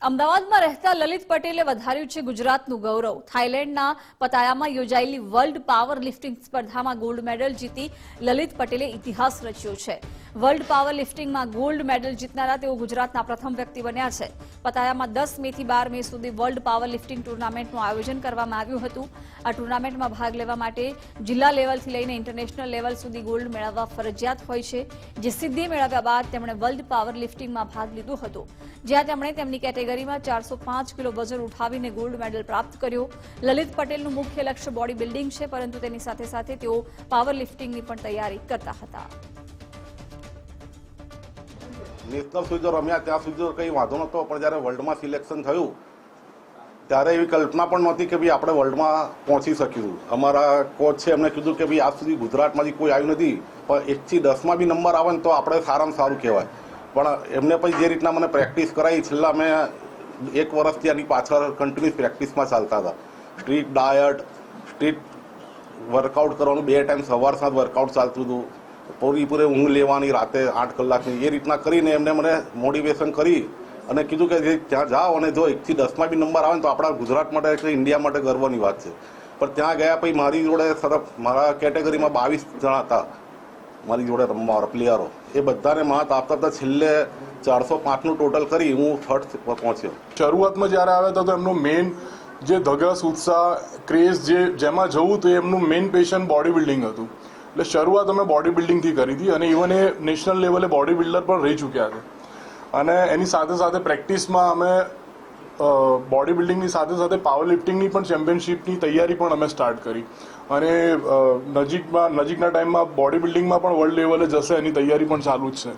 અમદાવાદમાં રહેતા લલિત પટેલે વધાર્યું છે ગુજરાતનું ગૌરવ। થાઈલેન્ડના પતાયામાં યોજાયેલી વર્લ્ડ પાવર લિફ્ટિંગ સ્પર્ધામાં ગોલ્ડ મેડલ જીતી લલિત પટેલે ઇતિહાસ રચ્યો છે। વર્લ્ડ પાવર લિફ્ટિંગમાં ગોલ્ડ મેડલ જીતનારા તેઓ ગુજરાતના પ્રથમ વ્યક્તિ બન્યા છે। પતાયામાં 10 મેથી 12 મે સુધી વર્લ્ડ પાવર લિફ્ટિંગ ટુર્નામેન્ટનું આયોજન કરવામાં આવ્યું હતું। આ ટુર્નામેન્ટમાં ભાગ લેવા માટે જિલ્લા લેવલથી લઈને ઇન્ટરનેશનલ લેવલ સુધી ગોલ્ડ મેળવવા ફરજિયાત હોય છે। જે સિદ્ધિ મેળવ્યા બાદ તેમણે વર્લ્ડ પાવર લિફ્ટિંગમાં ભાગ લીધો હતો, જ્યાં તેમણે તેમની કેટેગરીમાં 405 કિલો વજન ઉઠાવીને ગોલ્ડ મેડલ પ્રાપ્ત કર્યો। લલિત પટેલનું મુખ્ય લક્ષ્ય બોડી બિલ્ડિંગ છે, પરંતુ તેની સાથે સાથે તેઓ પાવર લિફ્ટિંગની પણ તૈયારી કરતા હતા। નેશનલ સુધી રમ્યા ત્યાં સુધી કંઈ વાંધો નહોતો, પણ જ્યારે વર્લ્ડમાં સિલેક્શન થયું ત્યારે એવી કલ્પના પણ નહોતી કે ભાઈ આપણે વર્લ્ડમાં પહોંચી શકીશું। અમારા કોચ છે એમને કીધું કે ભાઈ આજ સુધી ગુજરાતમાંથી કોઈ આવ્યું નથી, પણ 1 થી 10માં બી નંબર આવે ને તો આપણે સારામાં સારું કહેવાય। પણ એમને પછી જે રીતના મને પ્રેક્ટિસ કરાવી, છેલ્લા મેં 1 વર્ષથી આની પાછળ કન્ટિન્યુઅસ પ્રેક્ટિસમાં ચાલતા હતા। સ્ટ્રીટ ડાયટ, સ્ટ્રીટ વર્કઆઉટ કરવાનું, 2 ટાઈમ સવાર સાંજ વર્કઆઉટ ચાલતું હતું, પૂરેપૂરે ઊંઘ લેવાની રાતે 8 કલાકની, એ રીતના કરીને એમને મને મોટિવેશન કરી અને કીધું કે ત્યાં જાઓ અને જો 1 થી 10માં બી નંબર આવે ને તો આપણા ગુજરાત માટે કે ઇન્ડિયા માટે ગર્વની વાત છે। પણ ત્યાં ગયા પછી મારી જોડે મારા કેટેગરીમાં 22 જણા હતા મારી જોડે રમવાવાળા પ્લેયરો, એ બધાને માત આપતા હતા। છેલ્લે 405નું ટોટલ કરી હું 3rd પહોંચ્યો। શરૂઆતમાં જ્યારે આવ્યા હતા તો એમનું મેઇન જે ધગસ, ઉત્સાહ, ક્રેઝ જેમાં જવું તો એમનું મેઇન પેશન બોડી બિલ્ડિંગ હતું। એટલે શરૂઆત અમે બોડી બિલ્ડિંગથી કરી હતી અને ઇવન એ નેશનલ લેવલે બોડી બિલ્ડર પણ રહી ચૂક્યા છે। અને એની સાથે સાથે પ્રેક્ટિસમાં અમે બોડી બિલ્ડિંગની સાથે સાથે પાવર લિફ્ટિંગની પણ ચેમ્પિયનશિપની તૈયારી પણ અમે સ્ટાર્ટ કરી અને નજીકના ટાઈમમાં બોડી બિલ્ડિંગમાં પણ વર્લ્ડ લેવલે જશે એની તૈયારી પણ ચાલુ જ છે।